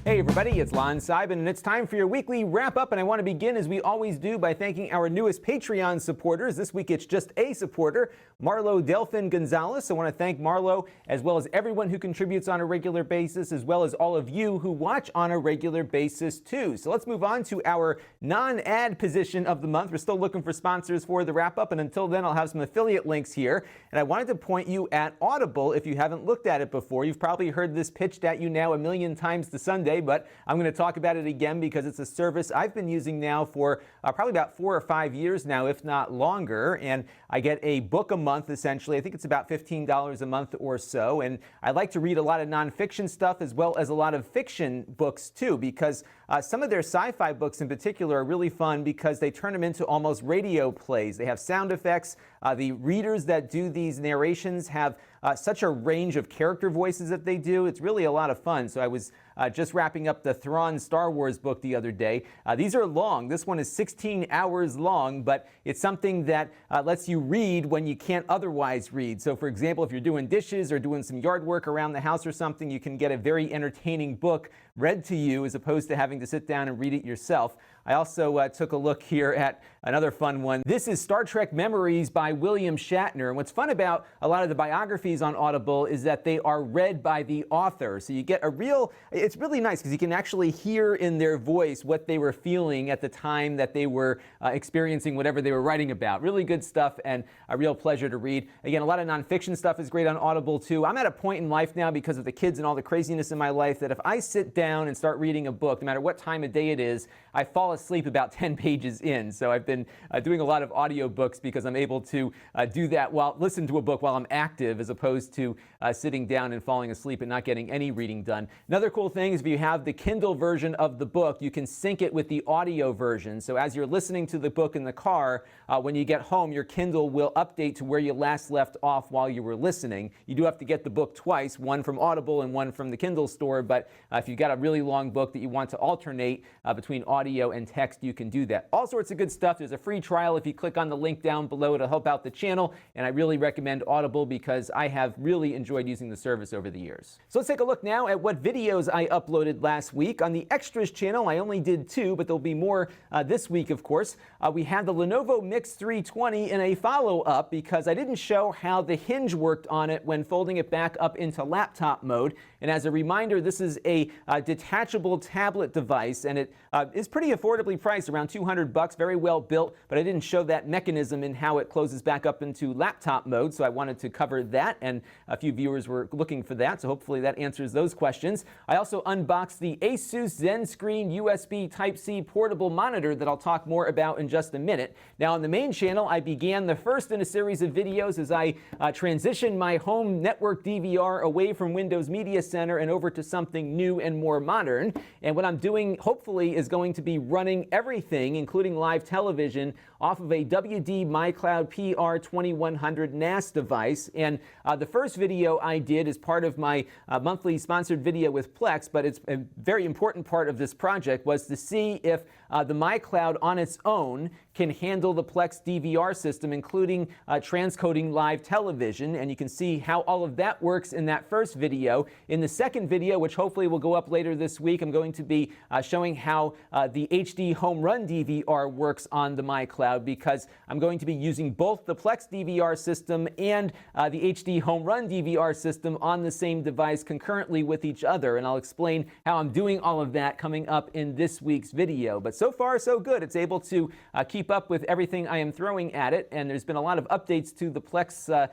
Hey everybody, it's Lon.TV, and it's time for your weekly wrap-up, and I want to begin, as we always do, by thanking our newest Patreon supporters. This week it's just a supporter, Marlo Delphin Gonzalez. I want to thank Marlo, as well as everyone who contributes on a regular basis, as well as all of you who watch on a regular basis too. So let's move on to our non-ad position of the month. We're still looking for sponsors for the wrap-up, and until then I'll have some affiliate links here. And I wanted to point you at Audible if you haven't looked at it before. You've probably heard this pitched at you now a million times to Sunday, but I'm going to talk about it again because it's a service I've been using now for probably about 4 or 5 years now, if not longer. And I get a book a month, essentially. I think it's about $15 a month or so. And I like to read a lot of nonfiction stuff as well as a lot of fiction books too, because some of their sci-fi books in particular are really fun because they turn them into almost radio plays. They have sound effects. The readers that do these narrations have such a range of character voices that they do. It's really a lot of fun. So I was just wrapping up the Thrawn Star Wars book the other day. These are long. This one is 16 hours long, but it's something that lets you read when you can't otherwise read. So for example, if you're doing dishes or doing some yard work around the house or something, you can get a very entertaining book read to you as opposed to having to sit down and read it yourself. I also took a look here at another fun one. This is Star Trek Memories by William Shatner. And what's fun about a lot of the biographies on Audible is that they are read by the author. So you get a real, it's really nice because you can actually hear in their voice what they were feeling at the time that they were experiencing whatever they were writing about. Really good stuff and a real pleasure to read. Again, a lot of nonfiction stuff is great on Audible too. I'm at a point in life now because of the kids and all the craziness in my life that if I sit down and start reading a book, no matter what time of day it is, I fall asleep about 10 pages in. So I've been doing a lot of audiobooks because I'm able to do that listen to a book while I'm active as opposed to sitting down and falling asleep and not getting any reading done. Another cool thing is if you have the Kindle version of the book, you can sync it with the audio version. So as you're listening to the book in the car, when you get home, your Kindle will update to where you last left off while you were listening. You do have to get the book twice, one from Audible and one from the Kindle store, but if you've got a really long book that you want to alternate between audio and text, you can do that. All sorts of good stuff. There's a free trial if you click on the link down below to help out the channel, and I really recommend Audible because I have really enjoyed using the service over the years. So let's take a look now at what videos I uploaded last week. On the Extras channel, I only did 2, but there'll be more this week, of course. We had the Lenovo Mix 320 in a follow-up because I didn't show how the hinge worked on it when folding it back up into laptop mode. And as a reminder, this is a detachable tablet device, and it is pretty affordably priced, around $200, very well built, but I didn't show that mechanism in how it closes back up into laptop mode, so I wanted to cover that, and a few viewers were looking for that, so hopefully that answers those questions. I also unboxed the Asus ZenScreen USB Type-C portable monitor that I'll talk more about in just a minute. Now on the main channel, I began the first in a series of videos as I transitioned my home network DVR away from Windows Media Center and over to something new and more modern. And what I'm doing, hopefully, is going to be running everything, including live television, off of a WD MyCloud PR2100 NAS device. And the first video I did is part of my monthly sponsored video with Plex, but it's a very important part of this project was to see if the MyCloud on its own can handle the Plex DVR system, including transcoding live television. And you can see how all of that works in that first video. In the second video, which hopefully will go up later this week, I'm going to be showing how the HD Home Run DVR works on the MyCloud, because I'm going to be using both the Plex DVR system and the HD Home Run DVR system on the same device concurrently with each other. And I'll explain how I'm doing all of that coming up in this week's video. But so far, so good. It's able to keep up with everything I am throwing at it. And there's been a lot of updates to the Plex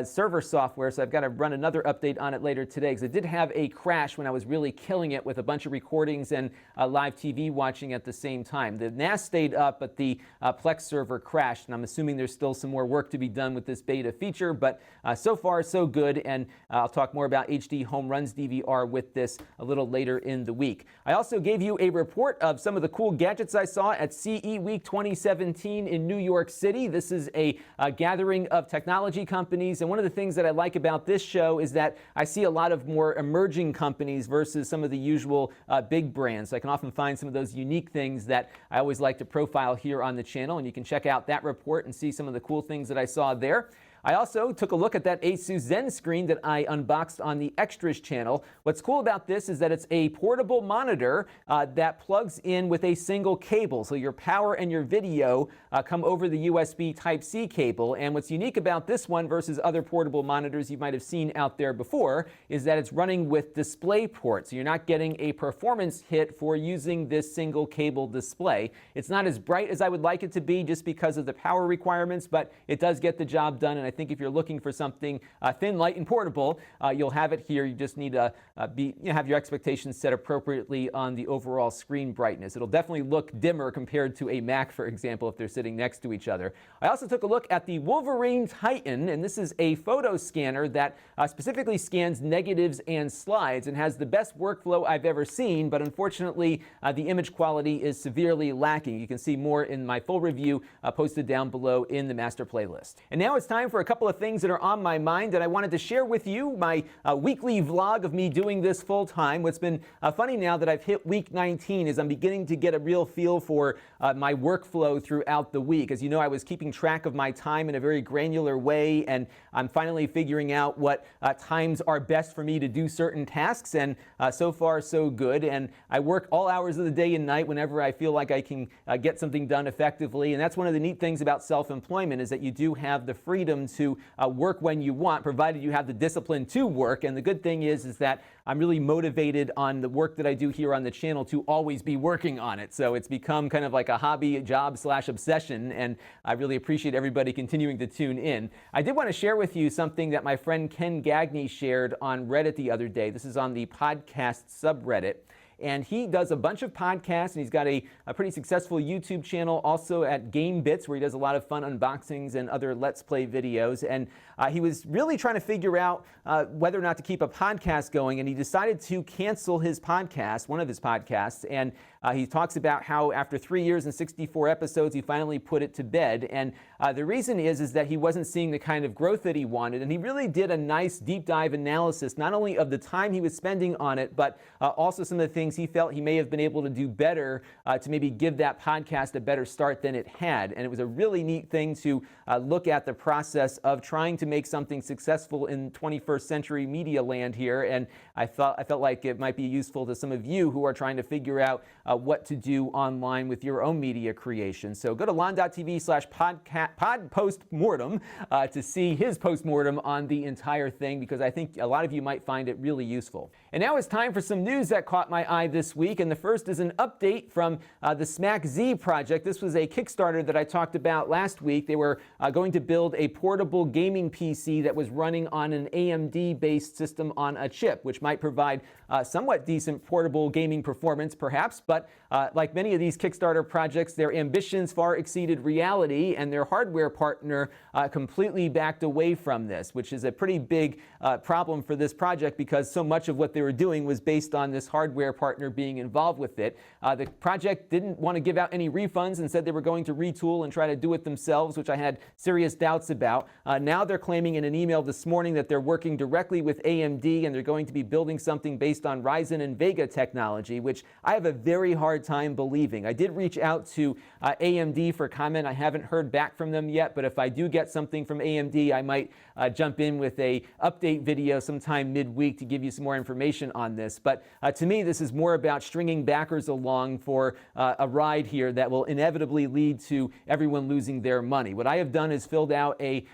server software, so I've got to run another update on it later today, because it did have a crash when I was really killing it with a bunch of recordings and live TV watching at the same time. The NAS stayed up, but the Plex server crashed, and I'm assuming there's still some more work to be done with this beta feature, but so far so good, and I'll talk more about HD Home Runs DVR with this a little later in the week. I also gave you a report of some of the cool gadgets I saw at CEWeek 2017 in New York City. This is a gathering of technology companies, and one of the things that I like about this show is that I see a lot of more emerging companies versus some of the usual big brands. So I can often find some of those unique things that I always like to profile here on the channel, and you can check out that report and see some of the cool things that I saw there. I also took a look at that Asus Zen screen that I unboxed on the Extras channel. What's cool about this is that it's a portable monitor that plugs in with a single cable. So your power and your video come over the USB Type-C cable. And what's unique about this one versus other portable monitors you might have seen out there before is that it's running with DisplayPort. So you're not getting a performance hit for using this single cable display. It's not as bright as I would like it to be just because of the power requirements, but it does get the job done. And I think if you're looking for something thin, light, and portable, you'll have it here. You just need to have your expectations set appropriately on the overall screen brightness. It'll definitely look dimmer compared to a Mac, for example, if they're sitting next to each other. I also took a look at the Wolverine Titan, and this is a photo scanner that specifically scans negatives and slides and has the best workflow I've ever seen, but unfortunately the image quality is severely lacking. You can see more in my full review posted down below in the master playlist. And now it's time for a couple of things that are on my mind, and I wanted to share with you my weekly vlog of me doing this full time. What's been funny now that I've hit week 19 is I'm beginning to get a real feel for my workflow throughout the week. As you know, I was keeping track of my time in a very granular way, and I'm finally figuring out what times are best for me to do certain tasks, and so far so good. And I work all hours of the day and night whenever I feel like I can get something done effectively. And that's one of the neat things about self-employment, is that you do have the freedom to work when you want, provided you have the discipline to work. And the good thing is that I'm really motivated on the work that I do here on the channel to always be working on it. So it's become kind of like a hobby, job / obsession, and I really appreciate everybody continuing to tune in. I did want to share with you something that my friend Ken Gagney shared on Reddit the other day. This is on the podcast subreddit. And he does a bunch of podcasts, and he's got a pretty successful YouTube channel also at Gamebits, where he does a lot of fun unboxings and other Let's Play videos. And he was really trying to figure out whether or not to keep a podcast going, and he decided to cancel his podcast, one of his podcasts. And he talks about how after 3 years and 64 episodes, he finally put it to bed. And the reason is that he wasn't seeing the kind of growth that he wanted. And he really did a nice deep dive analysis, not only of the time he was spending on it, but also some of the things he felt he may have been able to do better to maybe give that podcast a better start than it had. And it was a really neat thing to look at the process of trying to make something successful in 21st century media land here. And I felt like it might be useful to some of you who are trying to figure out what to do online with your own media creation. So go to Lon.TV/pod postmortem to see his postmortem on the entire thing, because I think a lot of you might find it really useful. And now it's time for some news that caught my eye this week, and the first is an update from the Smach Z project. This was a Kickstarter that I talked about last week. They were going to build a portable gaming PC that was running on an AMD-based system on a chip, which might provide somewhat decent portable gaming performance, perhaps. But like many of these Kickstarter projects, their ambitions far exceeded reality, and their hardware partner completely backed away from this, which is a pretty big problem for this project, because so much of what they were doing was based on this hardware partner being involved with it. The project didn't want to give out any refunds and said they were going to retool and try to do it themselves, which I had serious doubts about. Now they're claiming in an email this morning that they're working directly with AMD, and they're going to be building something based on Ryzen and Vega technology, which I have a very hard time believing. I did reach out to AMD for comment. I haven't heard back from them yet, but if I do get something from AMD, I might jump in with a update video sometime midweek to give you some more information on this. But to me, this is more about stringing backers along for a ride here that will inevitably lead to everyone losing their money. What I have done is filled out a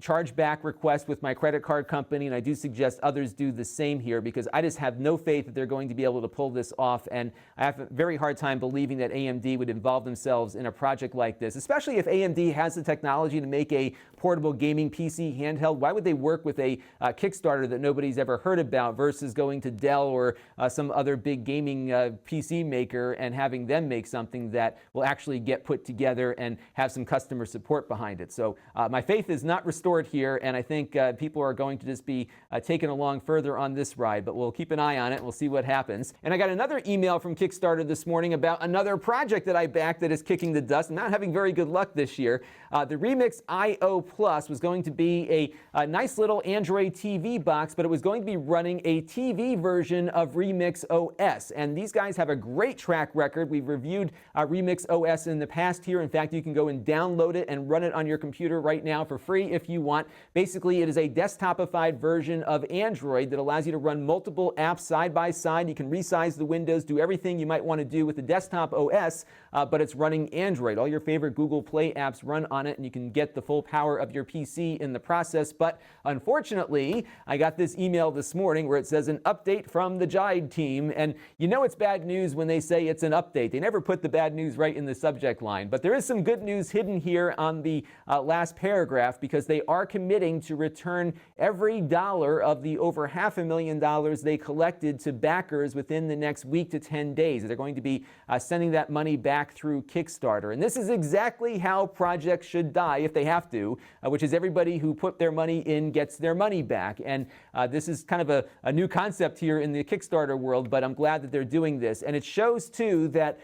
chargeback request with my credit card company, and I do suggest others do the same here, because I just have no faith that they're going to be able to pull this off, and I have a very hard time believing that AMD would involve themselves in a project like this, especially if AMD has the technology to make a portable gaming PC handheld. Why would they work with a Kickstarter that nobody's ever heard about versus going to Dell or some other big gaming PC maker and having them make something that will actually get put together and have some customer support behind it? So my faith is not restored here, and I think people are going to just be taken along further on this ride, but we'll keep an eye on it. We'll see what happens. And I got another email from Kickstarter this morning about another project that I backed that is kicking the dust. I'm not having very good luck this year. The RemixIO Plus was going to be a nice little Android TV box, but it was going to be running a TV version of RemixOS. RemixOS. And these guys have a great track record. We've reviewed RemixOS in the past here. In fact, you can go and download it and run it on your computer right now for free if you want. Basically, it is a desktopified version of Android that allows you to run multiple apps side by side. You can resize the windows, do everything you might want to do with the desktop OS, but it's running Android. All your favorite Google Play apps run on it, and you can get the full power of your PC in the process. But unfortunately, I got this email this morning where it says an update from the Jide team, and you know it's bad news when they say it's an update. They never put the bad news right in the subject line, but there is some good news hidden here on the last paragraph, because they are committing to return every dollar of the over $500,000 they collected to backers within the next week to 10 days. They're going to be sending that money back through Kickstarter. And this is exactly how projects should die if they have to, which is everybody who put their money in gets their money back. And this is kind of a new concept here in the Kickstarter world, but I'm glad that they're doing this. And it shows, too, that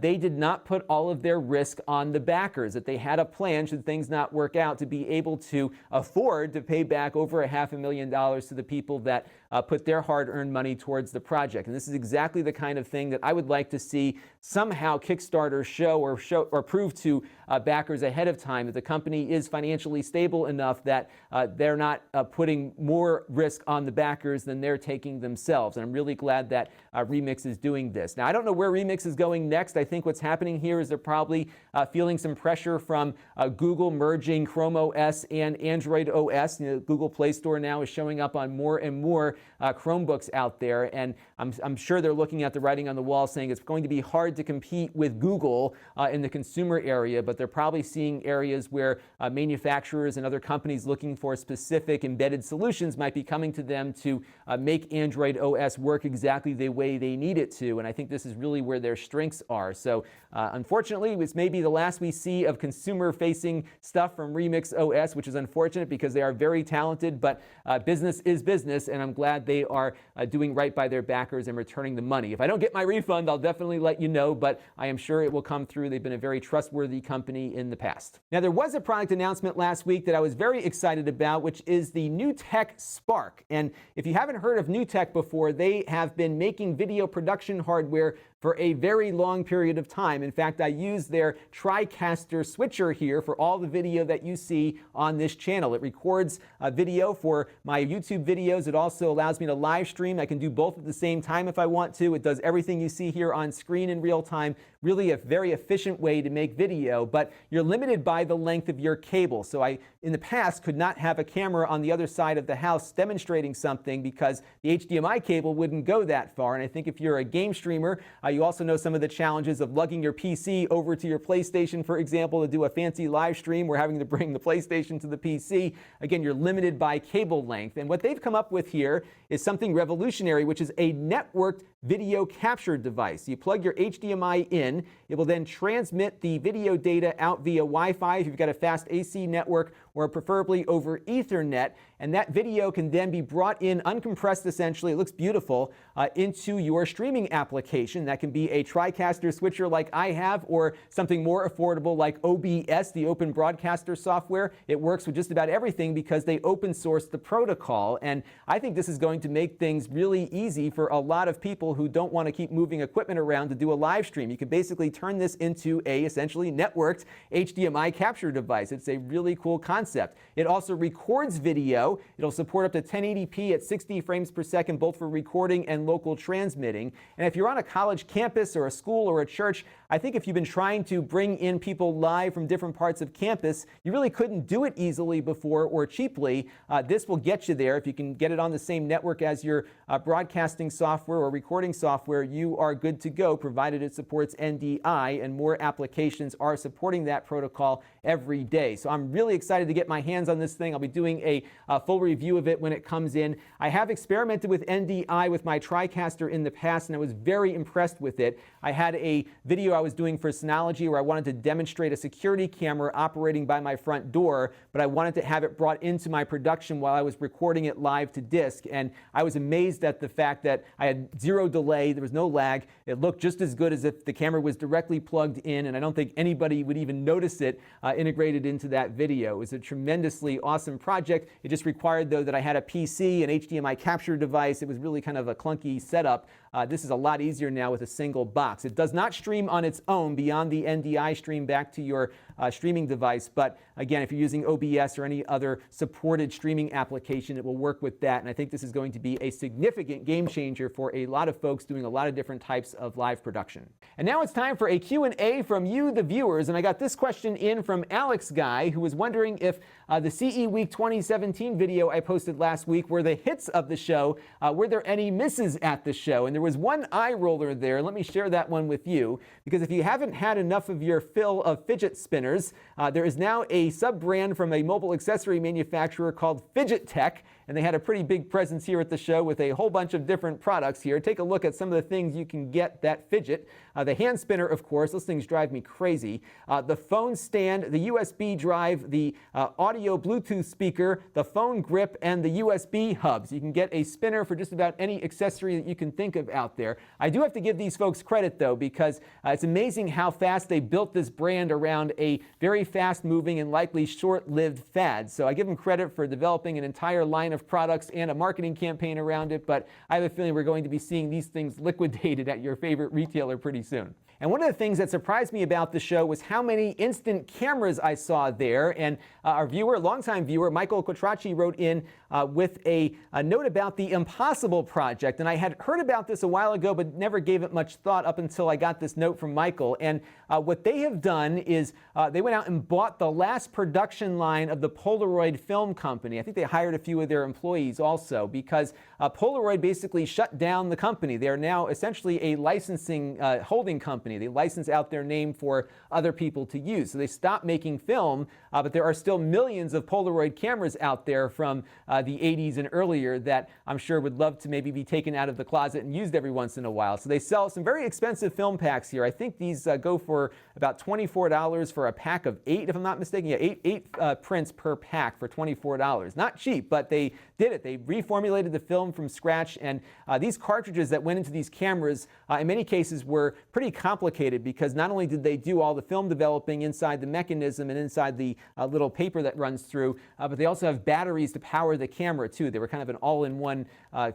they did not put all of their risk on the backers, that they had a plan, should things not work out, to be able to afford to pay back over $500,000 to the people that put their hard-earned money towards the project. And this is exactly the kind of thing that I would like to see somehow Kickstarter show or prove to backers ahead of time, that the company is financially stable enough that they're not putting more risk on the backers than they're taking themselves. And I'm really glad that Remix is doing this. Now, I don't know where Remix is going next. I think what's happening here is they're probably feeling some pressure from Google merging Chrome OS and Android OS. You know, Google Play Store now is showing up on more and more Chromebooks out there, and I'm sure they're looking at the writing on the wall saying it's going to be hard to compete with Google in the consumer area, but they're probably seeing areas where manufacturers and other companies looking for specific embedded solutions might be coming to them to make Android OS work exactly the way they need it to, and I think this is really where their strengths are. So unfortunately, this may be the last we see of consumer-facing stuff from RemixOS, which is unfortunate because they are very talented, but business is business, and I'm glad they are doing right by their backers and returning the money. If I don't get my refund, I'll definitely let you know, but I am sure it will come through. They've been a very trustworthy company in the past. Now, there was a product announcement last week that I was very excited about, which is the Newtek Spark. And if you haven't heard of Newtek before, they have been making video production hardware for a very long period of time. In fact, I use their TriCaster switcher here for all the video that you see on this channel. It records video for my YouTube videos. It also allows me to live stream. I can do both at the same time if I want to. It does everything you see here on screen in real time. Really a very efficient way to make video, but you're limited by the length of your cable. So I, in the past, could not have a camera on the other side of the house demonstrating something because the HDMI cable wouldn't go that far. And I think if you're a game streamer, you also know some of the challenges of lugging your PC over to your PlayStation, for example, to do a fancy live stream. We're having to bring the PlayStation to the PC. Again, you're limited by cable length. And what they've come up with here is something revolutionary, which is a networked video capture device. You plug your HDMI in. It will then transmit the video data out via Wi-Fi if you've got a fast AC network, or preferably over Ethernet. And that video can then be brought in uncompressed, essentially. It looks beautiful, into your streaming application. That can be a TriCaster switcher like I have, or something more affordable like OBS, the Open Broadcaster software. It works with just about everything because they open source the protocol. And I think this is going to make things really easy for a lot of people who don't want to keep moving equipment around to do a live stream. You can basically turn this into a essentially networked HDMI capture device. It's a really cool concept. It also records video. It'll support up to 1080p at 60 frames per second, both for recording and local transmitting. And if you're on a college campus or a school or a church, I think if you've been trying to bring in people live from different parts of campus, you really couldn't do it easily before or cheaply. This will get you there. If you can get it on the same network as your broadcasting software or recording software, you are good to go, provided it supports NDI, and more applications are supporting that protocol every day. So I'm really excited to get my hands on this thing. I'll be doing a full review of it when it comes in. I have experimented with NDI with my TriCaster in the past, and I was very impressed with it. I had a video I was doing for Synology where I wanted to demonstrate a security camera operating by my front door, but I wanted to have it brought into my production while I was recording it live to disk. And I was amazed at the fact that I had zero delay, there was no lag. It looked just as good as if the camera was directly plugged in, and I don't think anybody would even notice it integrated into that video. It was tremendously awesome project. It just required, though, that I had a PC, an HDMI capture device. It was really kind of a clunky setup. This is a lot easier now with a single box. It does not stream on its own beyond the NDI stream back to your streaming device. But again, if you're using OBS or any other supported streaming application, it will work with that. And I think this is going to be a significant game changer for a lot of folks doing a lot of different types of live production. And now it's time for a Q&A from you, the viewers. And I got this question in from Alex Guy, who was wondering if the CEWeek 2017 video I posted last week were the hits of the show. Were there any misses at the show? And there was one eye roller there. Let me share that one with you, because if you haven't had enough of your fill of fidget spinners, there is now a sub-brand from a mobile accessory manufacturer called Fidget Tech, and they had a pretty big presence here at the show with a whole bunch of different products here. Take a look at some of the things you can get that fidget. The hand spinner, of course, those things drive me crazy. The phone stand, the USB drive, the audio Bluetooth speaker, the phone grip, and the USB hubs. You can get a spinner for just about any accessory that you can think of out there. I do have to give these folks credit, though, because it's amazing how fast they built this brand around a very fast-moving and likely short-lived fad. So I give them credit for developing an entire line of products and a marketing campaign around it, but I have a feeling we're going to be seeing these things liquidated at your favorite retailer pretty soon. And one of the things that surprised me about the show was how many instant cameras I saw there. And our viewer, longtime viewer, Michael Quattracci, wrote in with a note about the Impossible project. And I had heard about this a while ago, but never gave it much thought up until I got this note from Michael. And what they have done is they went out and bought the last production line of the Polaroid film company. I think they hired a few of their employees also, because Polaroid basically shut down the company. They are now essentially a licensing holding company. They license out their name for other people to use. So they stopped making film, but there are still millions of Polaroid cameras out there from the 80s and earlier that I'm sure would love to maybe be taken out of the closet and used every once in a while. So they sell some very expensive film packs here. I think these go for about $24 for a pack of 8, if I'm not mistaken. Yeah, eight prints per pack for $24. Not cheap, but they did it. They reformulated the film from scratch, and these cartridges that went into these cameras in many cases were pretty complicated, because not only did they do all the film developing inside the mechanism and inside the little paper that runs through, but they also have batteries to power the camera too. They were kind of an all-in-one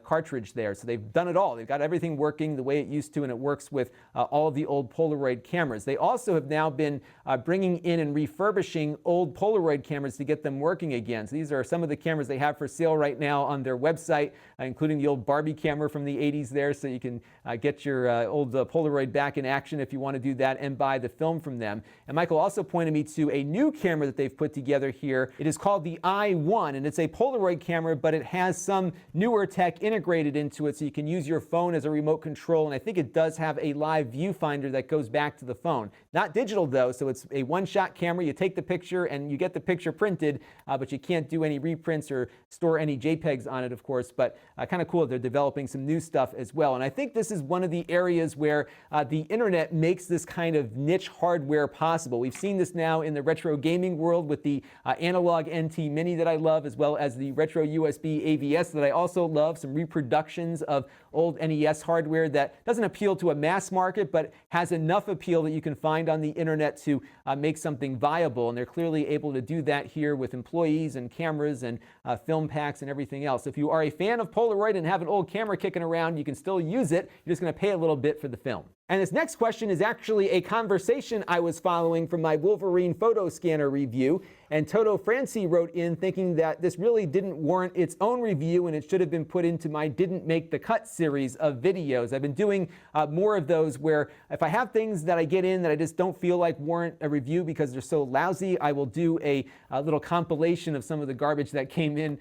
cartridge there. So they've done it all. They've got everything working the way it used to, and it works with all of the old Polaroid cameras. They also have now been bringing in and refurbishing old Polaroid cameras to get them working again. So these are some of the cameras they have for sale right now on their website, including the old Barbie camera from the 80s there, so you can get your old Polaroid back in action if you want to do that and buy the film from them. And Michael also pointed me to a new camera that they've put together here. It is called the i1, and it's a Polaroid camera, but it has some newer tech integrated into it, so you can use your phone as a remote control. And I think it does have a live viewfinder that goes back to the phone. Not digital though, so it's a one-shot camera. You take the picture and you get the picture printed, but you can't do any reprints or store any JPEGs on it, of course. But kind of cool, they're developing some new stuff as well. And I think this is one of the areas where the internet makes this kind of niche hardware possible. We've seen this now in the retro gaming world with the analog NT Mini that I love, as well as the retro USB AVS that I also love, some reproductions of old NES hardware that doesn't appeal to a mass market, but has enough appeal that you can find on the internet to make something viable. And they're clearly able to do that here with employees and cameras and film packs and everything else. If you are a fan of Polaroid and have an old camera kicking around, you can still use it. You're just going to pay a little bit for the film. And this next question is actually a conversation I was following from my Wolverine photo scanner review. And Toto Franci wrote in thinking that this really didn't warrant its own review, and it should have been put into my Didn't Make the Cut series of videos. I've been doing more of those where if I have things that I get in that I just don't feel like warrant a review because they're so lousy, I will do a little compilation of some of the garbage that came in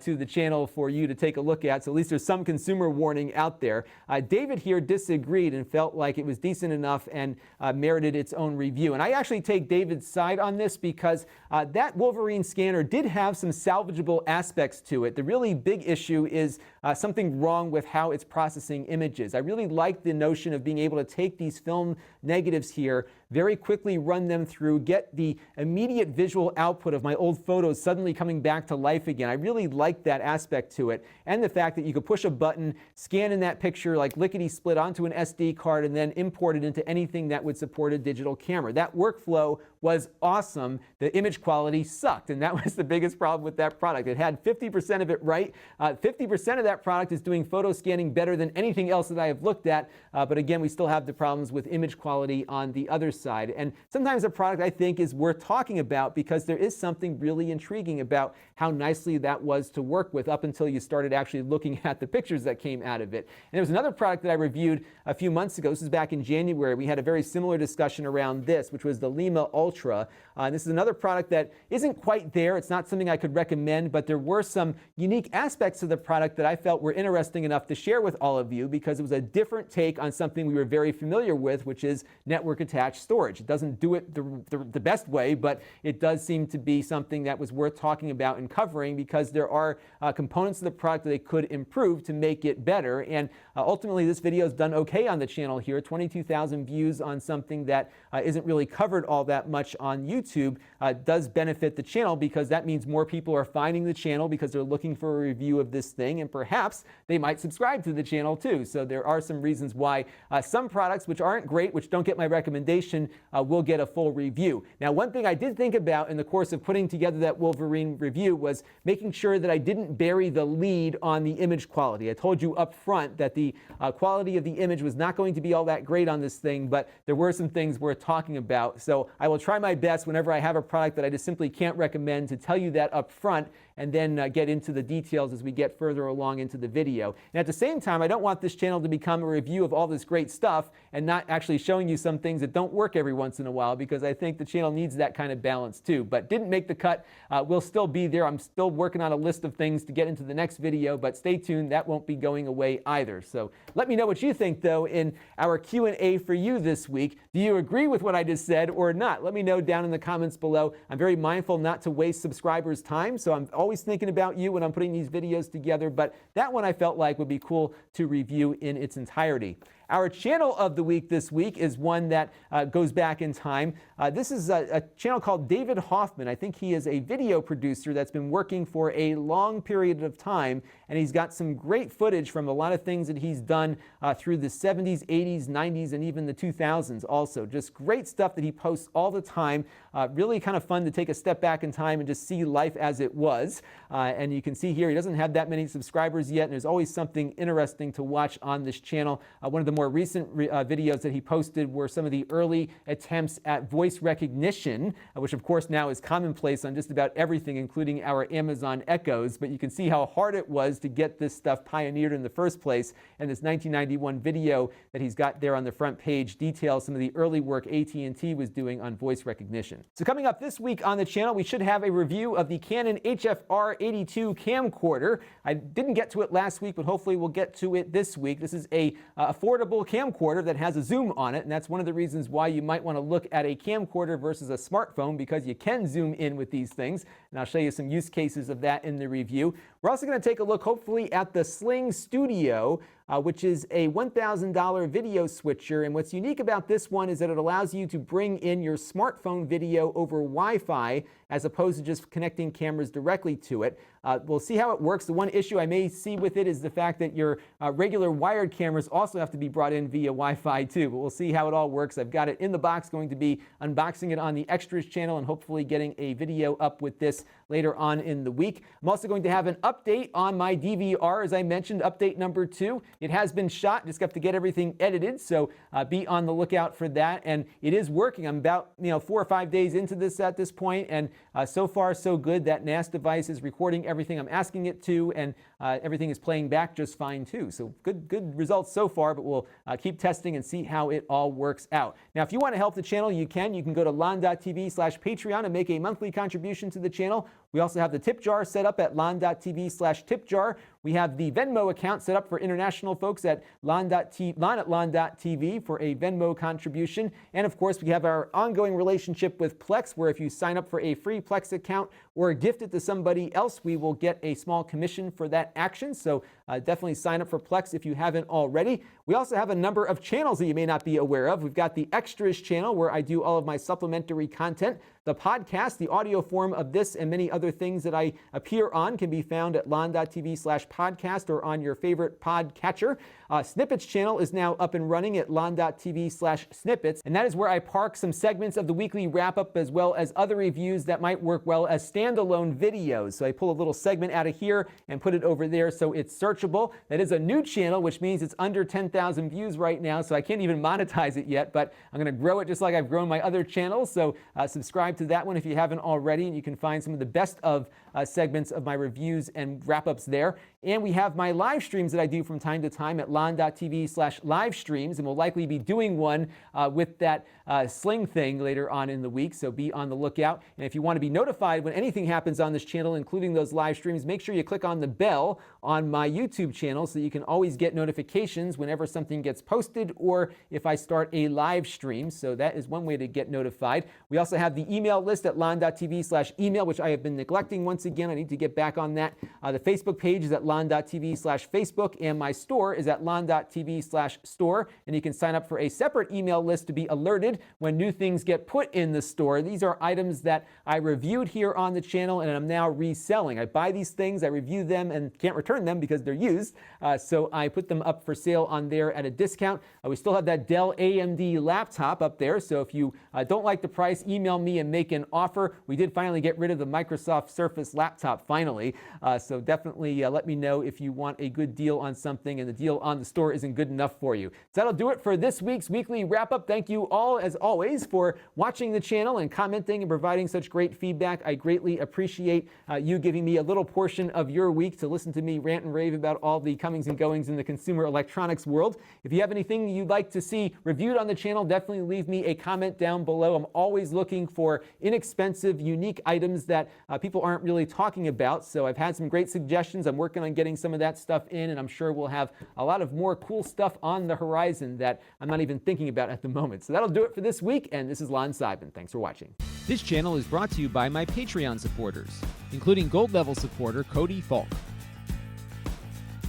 to the channel for you to take a look at. So at least there's some consumer warning out there. David here disagreed and felt like it was decent enough and merited its own review. And I actually take David's side on this because that Wolverine scanner did have some salvageable aspects to it. The really big issue is something wrong with how it's processing images. I really like the notion of being able to take these film negatives here, very quickly run them through, get the immediate visual output of my old photos suddenly coming back to life again. I really like that aspect to it, and the fact that you could push a button, scan in that picture like lickety-split onto an SD card, and then import it into anything that would support a digital camera. That workflow was awesome. The image quality sucked, and that was the biggest problem with that product. It had 50% of it right. 50% of that product is doing photo scanning better than anything else that I have looked at, but again, we still have the problems with image quality on the other side. And sometimes a product I think is worth talking about because there is something really intriguing about how nicely that was to work with up until you started actually looking at the pictures that came out of it. And there was another product that I reviewed a few months ago. This is back in January. We had a very similar discussion around this, which was the Lima Ultra. This is another product that isn't quite there. It's not something I could recommend, but there were some unique aspects of the product that I felt were interesting enough to share with all of you because it was a different take on something we were very familiar with, which is network attached storage. It doesn't do it the best way, but it does seem to be something that was worth talking about and covering because there are components of the product that they could improve to make it better. And ultimately, this video is done okay on the channel here. 22,000 views on something that isn't really covered all that much on YouTube does benefit the channel because that means more people are finding the channel because they're looking for a review of this thing, and perhaps they might subscribe to the channel too. So there are some reasons why some products which aren't great, which don't get my recommendation, will get a full review. Now, one thing I did think about in the course of putting together that Wolverine review was making sure that I didn't bury the lead on the image quality. I told you up front that the quality of the image was not going to be all that great on this thing, but there were some things worth talking about. So I will try my best whenever I have a product that I just simply can't recommend to tell you that up front and then get into the details as we get further along into the video. And at the same time, I don't want this channel to become a review of all this great stuff and not actually showing you some things that don't work every once in a while because I think the channel needs that kind of balance too. But didn't make the cut. Will still be there. I'm still working on a list of things to get into the next video, but stay tuned. That won't be going away either. So let me know what you think, though, in our Q&A for you this week. Do you agree with what I just said or not? Let me know down in the comments below. I'm very mindful not to waste subscribers' time, so I'm always thinking about you when I'm putting these videos together, but that one I felt like would be cool to review in its entirety. Our channel of the week this week is one that goes back in time. This is a channel called David Hoffman. I think he is a video producer that's been working for a long period of time, and he's got some great footage from a lot of things that he's done through the 70s, 80s, 90s, and even the 2000s also. Just great stuff that he posts all the time. Really kind of fun to take a step back in time and just see life as it was. And you can see here he doesn't have that many subscribers yet, and there's always something interesting to watch on this channel. One of the more recent videos that he posted were some of the early attempts at voice recognition, which of course now is commonplace on just about everything, including our Amazon Echoes. But you can see how hard it was to get this stuff pioneered in the first place. And this 1991 video that he's got there on the front page details some of the early work AT&T was doing on voice recognition. So coming up this week on the channel, we should have a review of the Canon HFR82 camcorder. I didn't get to it last week, but hopefully we'll get to it this week. This is a affordable camcorder that has a zoom on it, and that's one of the reasons why you might want to look at a camcorder versus a smartphone, because you can zoom in with these things, and I'll show you some use cases of that in the review. We're also going to take a look hopefully at the Sling Studio, which is a $1,000 video switcher, and what's unique about this one is that it allows you to bring in your smartphone video over Wi-Fi as opposed to just connecting cameras directly to it. We'll see how it works. The one issue I may see with it is the fact that your regular wired cameras also have to be brought in via Wi-Fi too, but we'll see how it all works. I've got it in the box, going to be unboxing it on the Extras channel and hopefully getting a video up with this later on in the week. I'm also going to have an update on my DVR, as I mentioned, update number 2. It has been shot, just have to get everything edited, so be on the lookout for that. And it is working. I'm about 4 or 5 days into this at this point, and so far so good. That NAS device is recording everything I'm asking it to, and everything is playing back just fine too. So good results so far, but we'll keep testing and see how it all works out. Now, if you want to help the channel, you can go to Lon.TV/Patreon and make a monthly contribution to the channel. We also have the tip jar set up at Lon.TV/tipjar. We have the Venmo account set up for international folks at Lon.TV for a Venmo contribution. And of course, we have our ongoing relationship with Plex, where if you sign up for a free Plex account or gift it to somebody else, we will get a small commission for that action. So definitely sign up for Plex if you haven't already. We also have a number of channels that you may not be aware of. We've got the Extras channel, where I do all of my supplementary content. The podcast, the audio form of this and many other things that I appear on, can be found at Lon.TV/podcast or on your favorite podcatcher. Snippets channel is now up and running at Lon.TV/snippets, and that is where I park some segments of the weekly wrap-up as well as other reviews that might work well as standalone videos. So I pull a little segment out of here and put it over there so it's searchable. That is a new channel, which means it's under 10,000 views right now, so I can't even monetize it yet, but I'm going to grow it just like I've grown my other channels. So subscribe to that one if you haven't already, and you can find some of the best of segments of my reviews and wrap-ups there. And we have my live streams that I do from time to time at Lon.TV/live streams, and we'll likely be doing one with that sling thing later on in the week, so be on the lookout. And if you want to be notified when anything happens on this channel, including those live streams, make sure you click on the bell on my YouTube channel so you can always get notifications whenever something gets posted or if I start a live stream. So that is one way to get notified. We also have the email list at Lon.TV/email, which I have been neglecting once again. I need to get back on that. The Facebook page is at Lon.TV/Facebook, and my store is at Lon.TV/store. And you can sign up for a separate email list to be alerted when new things get put in the store. These are items that I reviewed here on the channel and I'm now reselling. I buy these things, I review them, and can't return them because they're used. So I put them up for sale on there at a discount. We still have that Dell AMD laptop up there. So if you don't like the price, email me and make an offer. We did finally get rid of the Microsoft Surface laptop finally. So definitely let me know if you want a good deal on something and the deal on the store isn't good enough for you. So that'll do it for this week's weekly wrap-up. Thank you all, as always, for watching the channel and commenting and providing such great feedback. I greatly appreciate you giving me a little portion of your week to listen to me rant and rave about all the comings and goings in the consumer electronics world. If you have anything you'd like to see reviewed on the channel, definitely leave me a comment down below. I'm always looking for inexpensive, unique items that people aren't really talking about. So I've had some great suggestions. I'm working on getting some of that stuff in, and I'm sure we'll have a lot of more cool stuff on the horizon that I'm not even thinking about at the moment. So that'll do it for this week, and this is Lon Seidman. Thanks for watching. This channel is brought to you by my Patreon supporters, including gold level supporter Cody Falk.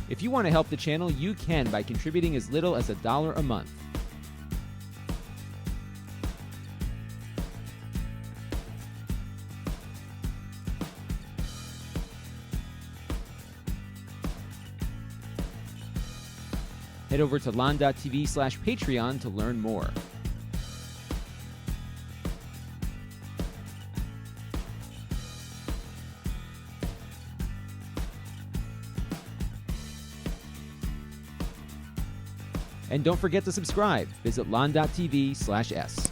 If you want to help the channel, you can by contributing as little as $1 a month. Head over to Lon.TV/Patreon to learn more. And don't forget to subscribe. Visit Lon.TV/S.